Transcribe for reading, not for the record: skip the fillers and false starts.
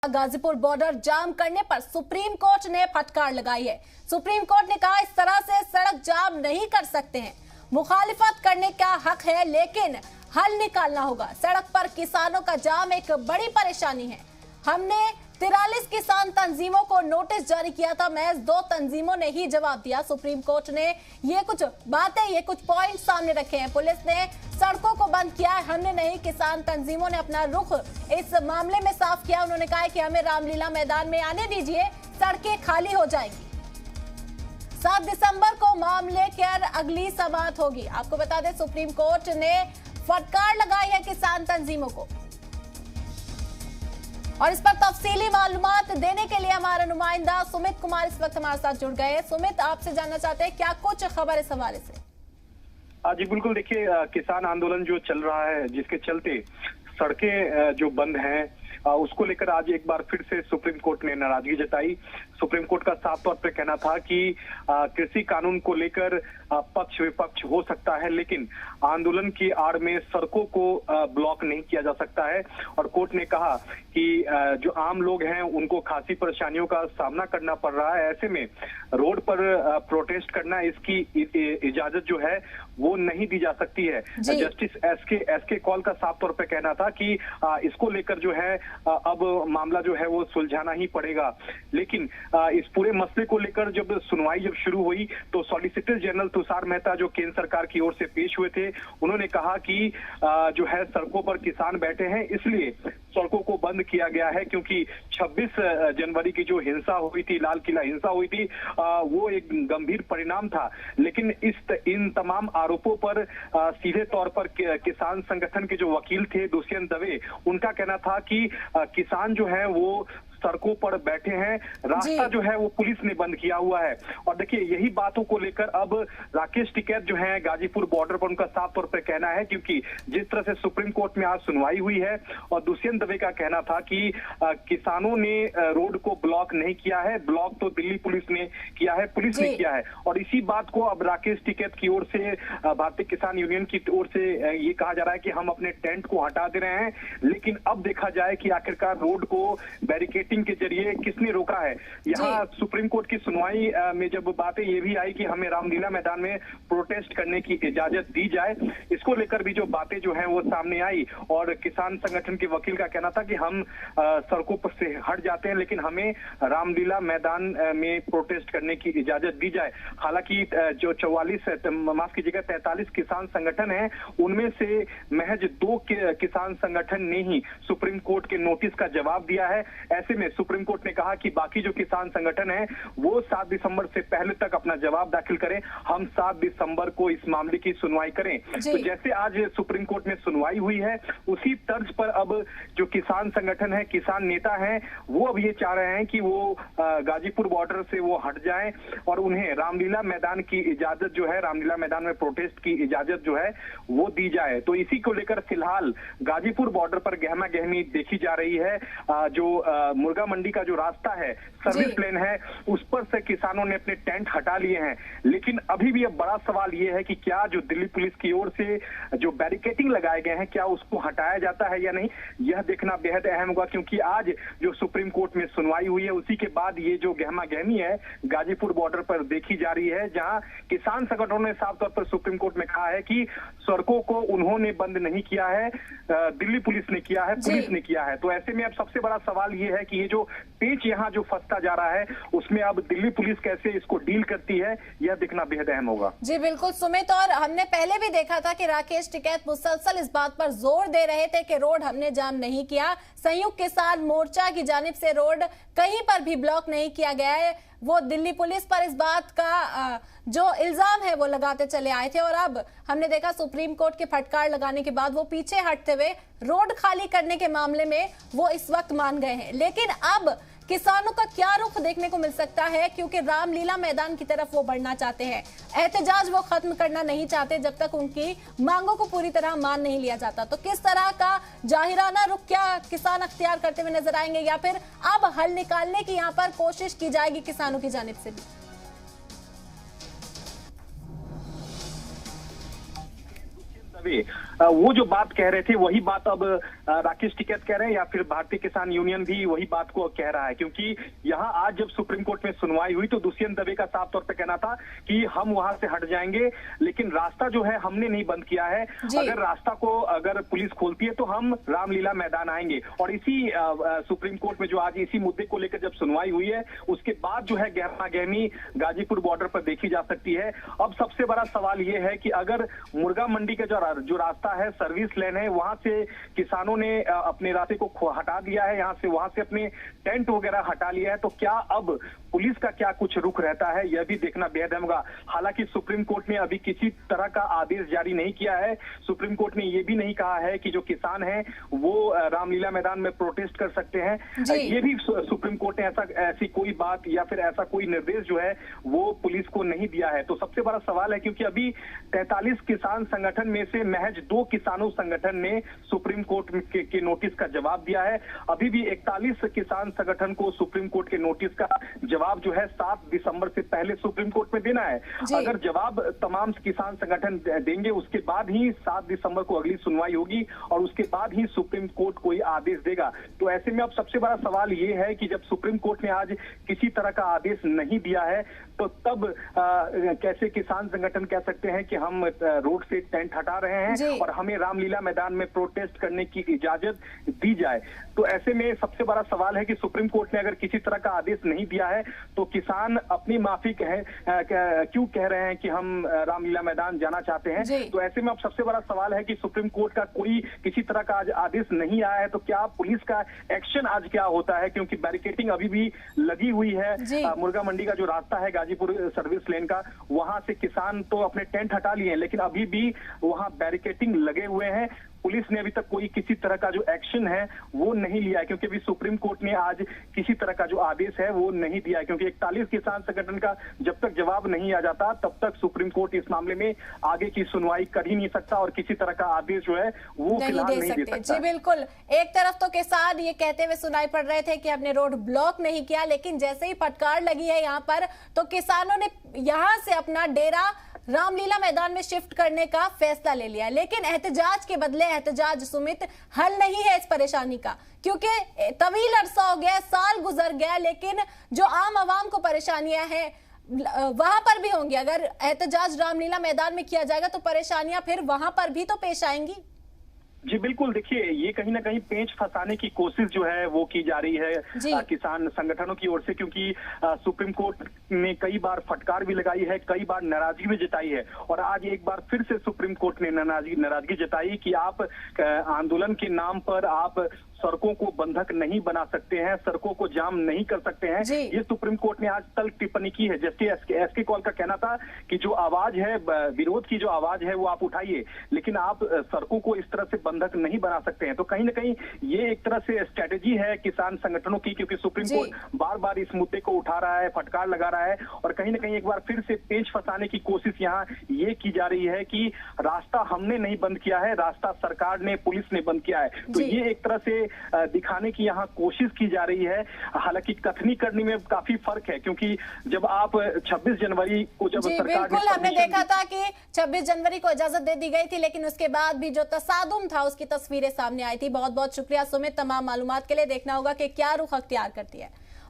Ghazipur border जाम करने पर supreme court ने फटकार लगाई है। सुप्रीम कोर्ट ने कहा इस तरह से सड़क जाम नहीं कर सकते हैं। मुखालिफत करने का हक है लेकिन हल निकालना होगा। सड़क पर किसानों का जाम एक बड़ी परेशानी है। हमने 43 किसान तंजीमों को नोटिस जारी किया था, महज 2 तंजीमों ने ही जवाब दिया। सुप्रीम कोर्ट ने ये कुछ बातें, ये कुछ पॉइंट सामने रखे हैं। पुलिस ने सड़कों को बंद किया है, हमने नहीं। किसान तंजीमों ने अपना रुख इस मामले में साफ किया। उन्होंने कहा कि हमें रामलीला मैदान में आने दीजिए, सड़कें खाली हो जाएंगी। 7 दिसंबर को मामले की अगली समाअत होगी। आपको बता दें सुप्रीम कोर्ट ने फटकार लगाई है किसान तंजीमों को। और इस पर तफसीली मालूमात देने के लिए हमारा नुमाइंदा सुमित कुमार इस वक्त हमारे साथ जुड़ गए हैं। सुमित, आपसे जानना चाहते हैं क्या कुछ खबर इस हवाले से? जी बिल्कुल, देखिए किसान आंदोलन जो चल रहा है, जिसके चलते सड़कें जो बंद हैं, उसको लेकर आज एक बार फिर से सुप्रीम कोर्ट ने नाराजगी जताई। सुप्रीम कोर्ट का साफ तौर पर कहना था कि कृषि कानून को लेकर पक्ष विपक्ष हो सकता है, लेकिन आंदोलन की आड़ में सड़कों को ब्लॉक नहीं किया जा सकता है। और कोर्ट ने कहा कि जो आम लोग हैं उनको खासी परेशानियों का सामना करना पड़ रहा है। ऐसे में रोड पर प्रोटेस्ट करना, इसकी इजाजत जो है वो नहीं दी जा सकती है। जस्टिस एस के कौल का साफ तौर पर कहना था कि इसको लेकर जो है अब मामला जो है वो सुलझाना ही पड़ेगा। लेकिन इस पूरे मसले को लेकर जब सुनवाई शुरू हुई तो सॉलिसिटर जनरल तुषार मेहता जो केंद्र सरकार की ओर से पेश हुए थे, उन्होंने कहा कि जो है सड़कों पर किसान बैठे हैं, इसलिए सड़कों को बंद किया गया है, क्योंकि 26 जनवरी की जो हिंसा हुई थी, लाल किला हिंसा हुई थी, वो एक गंभीर परिणाम था। लेकिन इन तमाम आरोपों पर सीधे तौर पर किसान संगठन के जो वकील थे दुष्यंत दवे, उनका कहना था कि किसान जो है वो सड़कों पर बैठे हैं, रास्ता जो है वो पुलिस ने बंद किया हुआ है। और देखिए यही बातों को लेकर अब राकेश टिकैत जो है गाजीपुर बॉर्डर पर, उनका साफ तौर पर कहना है, क्योंकि जिस तरह से सुप्रीम कोर्ट में आज सुनवाई हुई है और दुष्यंत दवे का कहना था कि किसानों ने रोड को ब्लॉक नहीं किया है, ब्लॉक तो दिल्ली पुलिस ने किया है, पुलिस ने किया है। और इसी बात को अब राकेश टिकैत की ओर से, भारतीय किसान यूनियन की ओर से ये कहा जा रहा है कि हम अपने टेंट को हटा दे रहे हैं, लेकिन अब देखा जाए कि आखिरकार रोड को बैरिकेड के जरिए किसने रोका है। यहाँ सुप्रीम कोर्ट की सुनवाई में जब बातें ये भी आई कि हमें रामलीला मैदान में प्रोटेस्ट करने की इजाजत दी जाए, इसको लेकर भी जो बातें जो हैं वो सामने आई। और किसान संगठन के वकील का कहना था कि हम सड़कों पर से हट जाते हैं, लेकिन हमें रामलीला मैदान में प्रोटेस्ट करने की इजाजत दी जाए। हालांकि जो 43 किसान संगठन है, उनमें से महज 2 किसान संगठन ने ही सुप्रीम कोर्ट के नोटिस का जवाब दिया है। ऐसे में सुप्रीम कोर्ट ने कहा कि बाकी जो किसान संगठन है वो 7 दिसंबर से पहले तक अपना जवाब दाखिल करें, हम 7 दिसंबर को इस मामले की सुनवाई करें। तो जैसे आज सुप्रीम कोर्ट में सुनवाई हुई है, उसी तर्ज पर अब जो किसान संगठन है, किसान नेता हैं, वो अब ये चाह रहे हैं कि वो गाजीपुर बॉर्डर से वो हट जाएं और उन्हें रामलीला मैदान की इजाजत जो है, रामलीला मैदान में प्रोटेस्ट की इजाजत जो है वो दी जाए। तो इसी को लेकर फिलहाल गाजीपुर बॉर्डर पर गहमा गहमी देखी जा रही है। जो मुर्गा मंडी का जो रास्ता है, सर्विस लेन है, उस पर से किसानों ने अपने टेंट हटा लिए हैं। लेकिन अभी भी अब बड़ा सवाल ये है कि क्या जो दिल्ली पुलिस की ओर से जो बैरिकेडिंग लगाए गए हैं, क्या उसको हटाया जाता है या नहीं, यह देखना बेहद अहम होगा। क्योंकि आज जो सुप्रीम कोर्ट में सुनवाई हुई है, उसी के बाद ये जो गहमा गहमी है गाजीपुर बॉर्डर पर देखी जा रही है, जहां किसान संगठनों ने साफ तौर पर सुप्रीम कोर्ट में कहा है कि सड़कों को उन्होंने बंद नहीं किया है, दिल्ली पुलिस ने किया है, पुलिस ने किया है। तो ऐसे में अब सबसे बड़ा सवाल ये है कि ये जो पेच यहाँ जो फंसता जा रहा है, उसमें अब दिल्ली पुलिस कैसे इसको डील करती है, यह देखना बेहद अहम होगा। जी बिल्कुल सुमित, और हमने पहले भी देखा था कि राकेश टिकैत मुसलसल इस बात पर जोर दे रहे थे कि रोड हमने जाम नहीं किया। संयुक्त किसान मोर्चा की जानिब से रोड कहीं पर भी ब्लॉक नहीं किया गया है। वो दिल्ली पुलिस पर इस बात का जो इल्जाम है वो लगाते चले आए थे, और अब हमने देखा सुप्रीम कोर्ट के फटकार लगाने के बाद वो पीछे हटते हुए रोड खाली करने के मामले में वो इस वक्त मान गए हैं। लेकिन अब किसानों का क्या रुख देखने को मिल सकता है, क्योंकि रामलीला मैदान की तरफ वो बढ़ना चाहते हैं। एहतजाज वो खत्म करना नहीं चाहते जब तक उनकी मांगों को पूरी तरह मान नहीं लिया जाता। तो किस तरह का जाहिराना रुख क्या किसान अख्तियार करते हुए नजर आएंगे, या फिर अब हल निकालने की यहाँ पर कोशिश की जाएगी किसानों की जानिब से भी? दवे वो जो बात कह रहे थे वही बात अब राकेश टिकैत कह रहे हैं या फिर भारतीय किसान यूनियन भी वही बात को कह रहा है? क्योंकि यहाँ आज जब सुप्रीम कोर्ट में सुनवाई हुई तो दुष्यंत दवे का साफ तौर पे कहना था कि हम वहां से हट जाएंगे, लेकिन रास्ता जो है हमने नहीं बंद किया है। अगर रास्ता को अगर पुलिस खोलती है तो हम रामलीला मैदान आएंगे। और इसी सुप्रीम कोर्ट में जो आज इसी मुद्दे को लेकर जब सुनवाई हुई है उसके बाद जो है गहमा गहमी गाजीपुर बॉर्डर पर देखी जा सकती है। अब सबसे बड़ा सवाल ये है कि अगर मुर्गा मंडी का जो रास्ता है, सर्विस लेन है, वहां से किसानों ने अपने रास्ते को हटा दिया है, यहाँ से वहां से अपने टेंट वगैरह हटा लिया है, तो क्या अब पुलिस का क्या कुछ रुख रहता है यह भी देखना बेहद अहम होगा। हालांकि सुप्रीम कोर्ट ने अभी किसी तरह का आदेश जारी नहीं किया है। सुप्रीम कोर्ट ने यह भी नहीं कहा है कि जो किसान हैं वो रामलीला मैदान में प्रोटेस्ट कर सकते हैं। ये भी सुप्रीम कोर्ट ने ऐसी कोई बात या फिर ऐसा कोई निर्देश जो है वो पुलिस को नहीं दिया है। तो सबसे बड़ा सवाल है, क्योंकि अभी 43 किसान संगठन में से महज 2 किसानों संगठन ने सुप्रीम कोर्ट के नोटिस का जवाब दिया है। अभी भी 41 किसान संगठन को सुप्रीम कोर्ट के नोटिस का जवाब जो है 7 दिसंबर से पहले सुप्रीम कोर्ट में देना है। अगर जवाब तमाम किसान संगठन देंगे उसके बाद ही 7 दिसंबर को अगली सुनवाई होगी और उसके बाद ही सुप्रीम कोर्ट कोई आदेश देगा। तो ऐसे में अब सबसे बड़ा सवाल ये है कि जब सुप्रीम कोर्ट ने आज किसी तरह का आदेश नहीं दिया है तो तब कैसे किसान संगठन कह सकते हैं कि हम रोड से टेंट हटा रहे हैं और हमें रामलीला मैदान में प्रोटेस्ट करने की इजाजत दी जाए। तो ऐसे में सबसे बड़ा सवाल है कि सुप्रीम कोर्ट ने अगर किसी तरह का आदेश नहीं दिया है तो किसान अपनी माफी क्यों कह रहे हैं कि हम रामलीला मैदान जाना चाहते हैं। तो ऐसे में अब सबसे बड़ा सवाल है कि सुप्रीम कोर्ट का कोई किसी तरह का आज आदेश नहीं आया है तो क्या पुलिस का एक्शन आज क्या होता है, क्योंकि बैरिकेटिंग अभी भी लगी हुई है। मुर्गा मंडी का जो रास्ता है गाजीपुर सर्विस लेन का, वहां से किसान तो अपने टेंट हटा लिए हैं लेकिन अभी भी वहां बैरिकेटिंग लगे हुए हैं। पुलिस ने अभी तक कोई किसी तरह का जो एक्शन है वो नहीं लिया है, क्योंकि अभी सुप्रीम कोर्ट ने आज किसी तरह का जो आदेश है वो नहीं दिया है। क्योंकि 41 किसान संगठन का जब तक जवाब नहीं आ जाता तब तक सुप्रीम कोर्ट इस मामले में आगे की सुनवाई कर ही नहीं सकता और किसी तरह का आदेश जो है वो फिलहाल नहीं दे सकता। जी बिल्कुल, एक तरफ तो किसान ये कहते हुए सुनाई पड़ रहे थे कि हमने रोड ब्लॉक नहीं किया, लेकिन जैसे ही फटकार लगी है यहाँ पर तो किसानों ने यहाँ से अपना डेरा रामलीला मैदान में शिफ्ट करने का फैसला ले लिया। लेकिन एहतजाज के बदले एहतजाज सुमित हल नहीं है इस परेशानी का, क्योंकि तवील अरसा हो गया, साल गुजर गया, लेकिन जो आम आवाम को परेशानियां हैं वहां पर भी होंगी। अगर एहतजाज रामलीला मैदान में किया जाएगा तो परेशानियां फिर वहां पर भी तो पेश आएंगी। जी बिल्कुल, देखिए ये कहीं ना कहीं पेंच फंसाने की कोशिश जो है वो की जा रही है किसान संगठनों की ओर से, क्योंकि सुप्रीम कोर्ट ने कई बार फटकार भी लगाई है, कई बार नाराजगी भी जताई है और आज एक बार फिर से सुप्रीम कोर्ट ने नाराजगी जताई कि आप आंदोलन के नाम पर आप सड़कों को बंधक नहीं बना सकते हैं, सड़कों को जाम नहीं कर सकते हैं। ये सुप्रीम कोर्ट ने आज तल्ख टिप्पणी की है। जस्टिस एसके कौल का कहना था कि जो आवाज है, विरोध की जो आवाज है वो आप उठाइए, लेकिन आप सड़कों को इस तरह से बंधक नहीं बना सकते हैं। तो कहीं ना कहीं ये एक तरह से स्ट्रेटेजी है किसान संगठनों की, क्योंकि सुप्रीम कोर्ट बार बार इस मुद्दे को उठा रहा है, फटकार लगा रहा है और कहीं ना कहीं एक बार फिर से पेंच फंसाने की कोशिश यहाँ ये की जा रही है कि रास्ता हमने नहीं बंद किया है, रास्ता सरकार ने, पुलिस ने बंद किया है। तो ये एक तरह से दिखाने की यहाँ कोशिश की जा रही है। हालांकि कथनी करने में काफी फर्क है, क्योंकि जब आप 26 जनवरी को जब सरकार बिल्कुल हमने देखा था कि 26 जनवरी को इजाजत दे दी गई थी, लेकिन उसके बाद भी जो तसादुम था उसकी तस्वीरें सामने आई थी। बहुत बहुत शुक्रिया सुमित तमाम मालूमात के लिए। देखना होगा कि क्या रुख अख्तियार करती है।